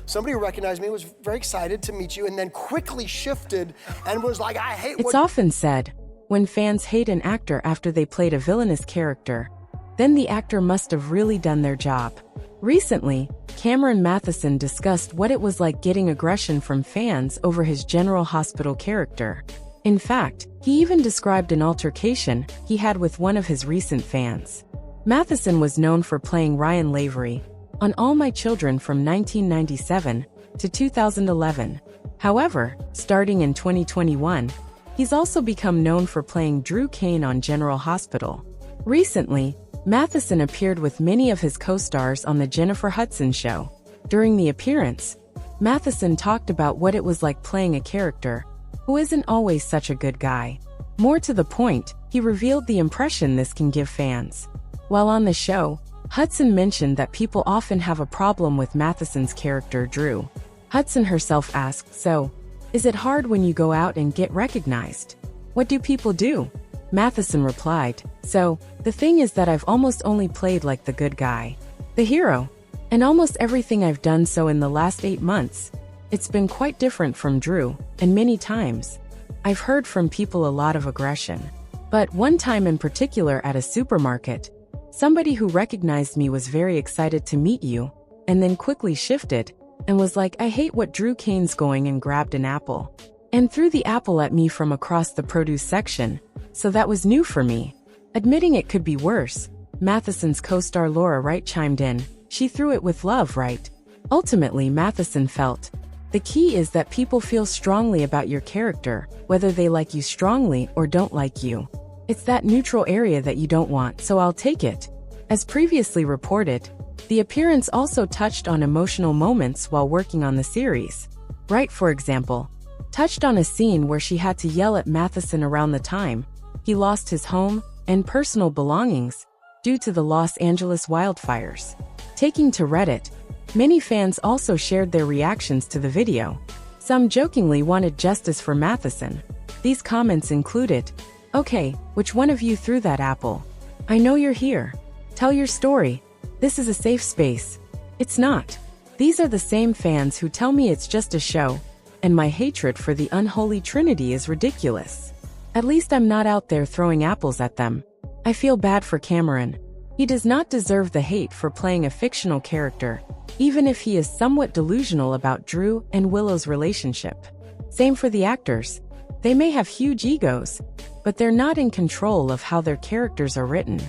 somebody who recognized me was very excited to meet you and then quickly shifted and was like, I hate what— It's often said, when fans hate an actor after they played a villainous character, then the actor must have really done their job. Recently, Cameron Mathison discussed what it was like getting aggression from fans over his General Hospital character. In fact, he even described an altercation he had with one of his recent fans. Mathison was known for playing Ryan Lavery on All My Children from 1997 to 2011. However, starting in 2021, he's also become known for playing Drew Kane on General Hospital. Recently, Mathison appeared with many of his co-stars on The Jennifer Hudson Show. During the appearance, Mathison talked about what it was like playing a character who isn't always such a good guy. More to the point, he revealed the impression this can give fans. While on the show, Hudson mentioned that people often have a problem with Mathison's character Drew. Hudson herself asked, "So, is it hard when you go out and get recognized? What do people do?" Mathison replied, "So, the thing is that I've almost only played like the good guy, the hero, and almost everything I've done so in the last 8 months. It's been quite different from Drew, and many times, I've heard from people a lot of aggression. But one time in particular at a supermarket, somebody who recognized me was very excited to meet you, and then quickly shifted, and was like, I hate what Drew Kane's going, and grabbed an apple and threw the apple at me from across the produce section. So that was new for me." Admitting it could be worse, Mathison's co-star Laura Wright chimed in, "She threw it with love, right?" Ultimately, Mathison felt, "The key is that people feel strongly about your character, whether they like you strongly or don't like you. It's that neutral area that you don't want, so I'll take it." As previously reported, the appearance also touched on emotional moments while working on the series. Wright, for example, touched on a scene where she had to yell at Mathison around the time he lost his home and personal belongings due to the Los Angeles wildfires. Taking to Reddit, many fans also shared their reactions to the video. Some jokingly wanted justice for Mathison. These comments included, "Okay, which one of you threw that apple? I know you're here. Tell your story. This is a safe space." It's not. These are the same fans who tell me it's just a show, and my hatred for the unholy trinity is ridiculous. At least I'm not out there throwing apples at them. I feel bad for Cameron. He does not deserve the hate for playing a fictional character, even if he is somewhat delusional about Drew and Willow's relationship. Same for the actors. They may have huge egos, but they're not in control of how their characters are written.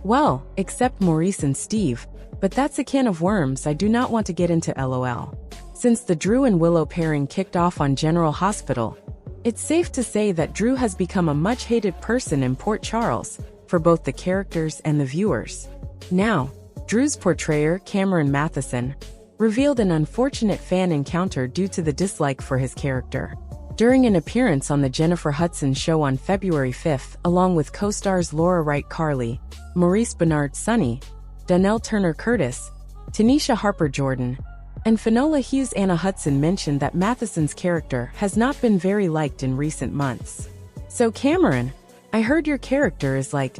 Well, except Maurice and Steve, but that's a can of worms I do not want to get into, lol. Since the Drew and Willow pairing kicked off on General Hospital, it's safe to say that Drew has become a much-hated person in Port Charles, for both the characters and the viewers. Now, Drew's portrayer, Cameron Mathison, revealed an unfortunate fan encounter due to the dislike for his character. During an appearance on The Jennifer Hudson Show on February 5th, along with co-stars Laura Wright Carly, Maurice Bernard Sonny, Donnell Turner Curtis, Tanisha Harper Jordan, and Finola Hughes, Anna Hudson mentioned that Mathison's character has not been very liked in recent months. "So Cameron, I heard your character is like,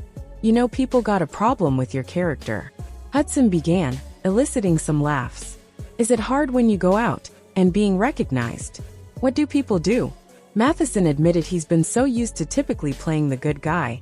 people got a problem with your character." Hudson began, eliciting some laughs. "Is it hard when you go out and being recognized? What do people do?" Mathison admitted he's been so used to typically playing the good guy,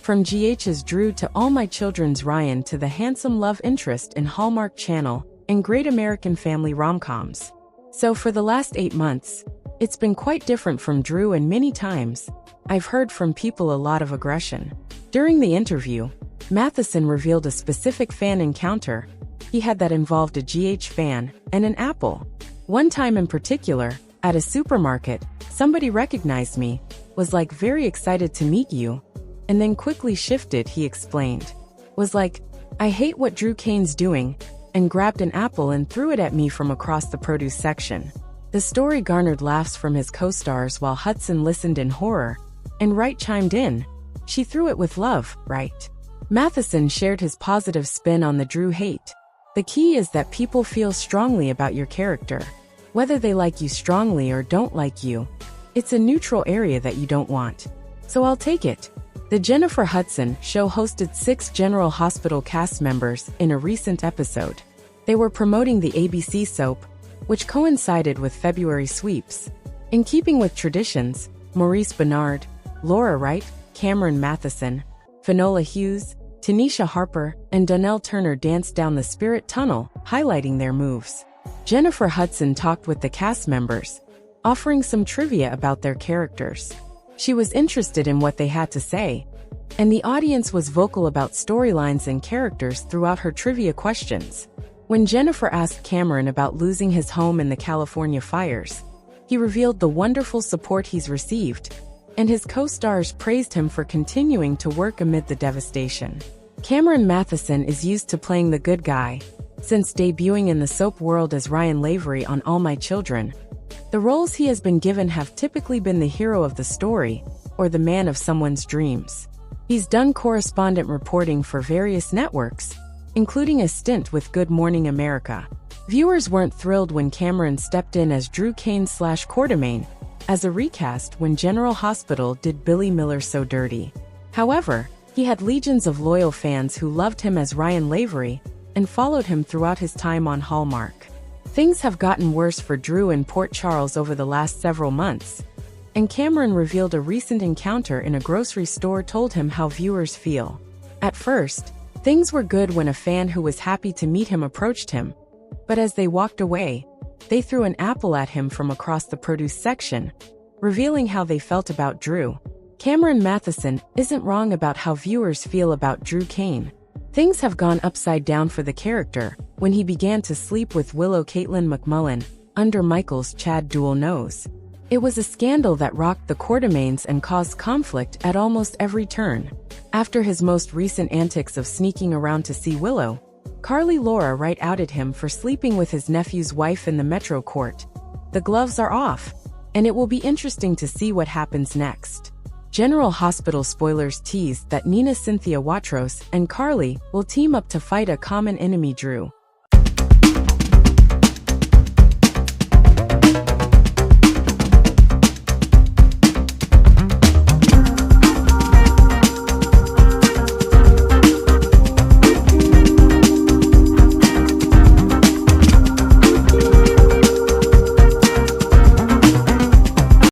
from GH's Drew to All My Children's Ryan to the handsome love interest in Hallmark Channel and Great American Family rom-coms. So for the last 8 months, it's been quite different from Drew, and many times, I've heard from people a lot of aggression. During the interview, Mathison revealed a specific fan encounter he had that involved a GH fan and an apple. One time in particular, at a supermarket, somebody recognized me, was like very excited to meet you, and then quickly shifted, he explained. Was like, I hate what Drew Kane's doing, and grabbed an apple and threw it at me from across the produce section. The story garnered laughs from his co-stars while Hudson listened in horror, and Wright chimed in, "She threw it with love, right?" Mathison shared his positive spin on the Drew hate. "The key is that people feel strongly about your character, whether they like you strongly or don't like you. It's a neutral area that you don't want. So I'll take it." The Jennifer Hudson Show hosted 6 General Hospital cast members in a recent episode. They were promoting the ABC soap which coincided with February sweeps. In keeping with traditions, Maurice Benard, Laura Wright, Cameron Mathison, Finola Hughes, Tanisha Harper, and Donnell Turner danced down the Spirit Tunnel, highlighting their moves. Jennifer Hudson talked with the cast members, offering some trivia about their characters. She was interested in what they had to say, and the audience was vocal about storylines and characters throughout her trivia questions. When Jennifer asked Cameron about losing his home in the California fires, he revealed the wonderful support he's received, and his co-stars praised him for continuing to work amid the devastation. Cameron Mathison is used to playing the good guy, since debuting in the soap world as Ryan Lavery on All My Children. The roles he has been given have typically been the hero of the story, or the man of someone's dreams. He's done correspondent reporting for various networks, including a stint with Good Morning America. Viewers weren't thrilled when Cameron stepped in as Drew Kane/Quartermaine, as a recast when General Hospital did Billy Miller So Dirty. However, he had legions of loyal fans who loved him as Ryan Lavery and followed him throughout his time on Hallmark. Things have gotten worse for Drew in Port Charles over the last several months, and Cameron revealed a recent encounter in a grocery store told him how viewers feel. At first, things were good when a fan who was happy to meet him approached him, but as they walked away, they threw an apple at him from across the produce section, revealing how they felt about Drew. Cameron Mathison isn't wrong about how viewers feel about Drew Kane. Things have gone upside down for the character when he began to sleep with Willow Caitlin McMullen under Michael's Chad Dual Nose. It was a scandal that rocked the Quartermaines and caused conflict at almost every turn. After his most recent antics of sneaking around to see Willow, Carly Laura Wright outed him for sleeping with his nephew's wife in the Metro Court. The gloves are off, and it will be interesting to see what happens next. General Hospital spoilers teased that Nina Cynthia Watros and Carly will team up to fight a common enemy, Drew.